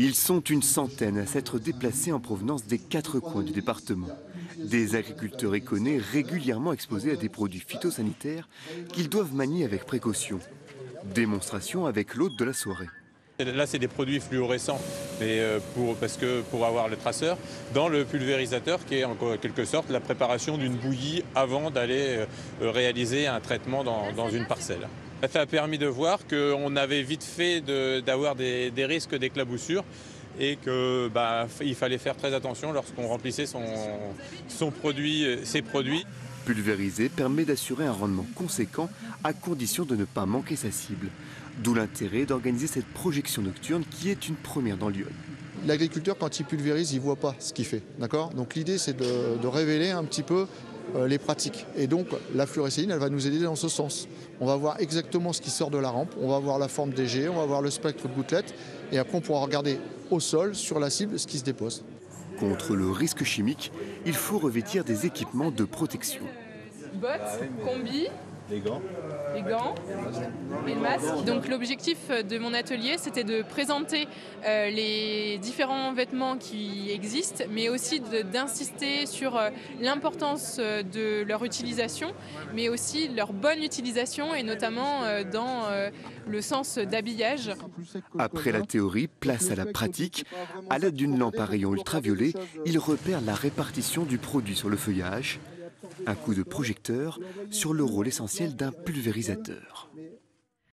Ils sont une centaine à s'être déplacés en provenance des 4 coins du département. Des agriculteurs éconnés régulièrement exposés à des produits phytosanitaires qu'ils doivent manier avec précaution. Démonstration avec l'hôte de la soirée. Là, c'est des produits fluorescents, mais parce que pour avoir le traceur, dans le pulvérisateur qui est en quelque sorte la préparation d'une bouillie avant d'aller réaliser un traitement dans une parcelle. Ça a permis de voir qu'on avait vite fait d'avoir des risques d'éclaboussure et qu'il fallait faire très attention lorsqu'on remplissait ses produits. Pulvériser permet d'assurer un rendement conséquent à condition de ne pas manquer sa cible. D'où l'intérêt d'organiser cette projection nocturne qui est une première dans l'Yonne. L'agriculteur, quand il pulvérise, il ne voit pas ce qu'il fait. Donc l'idée, c'est de révéler un petit peu les pratiques. Et donc la fluorescéine, elle va nous aider dans ce sens. On va voir exactement ce qui sort de la rampe, on va voir la forme des jets, on va voir le spectre de gouttelettes, et après on pourra regarder au sol, sur la cible, ce qui se dépose. Contre le risque chimique, il faut revêtir des équipements de protection. Bottes, combi, les gants et le masque. Donc l'objectif de mon atelier, c'était de présenter les différents vêtements qui existent, mais aussi d'insister sur l'importance de leur utilisation, mais aussi leur bonne utilisation, et notamment dans le sens d'habillage. Après la théorie, place à la pratique. À l'aide d'une lampe à rayons ultraviolets, il repère la répartition du produit sur le feuillage. Un coup de projecteur sur le rôle essentiel d'un pulvérisateur.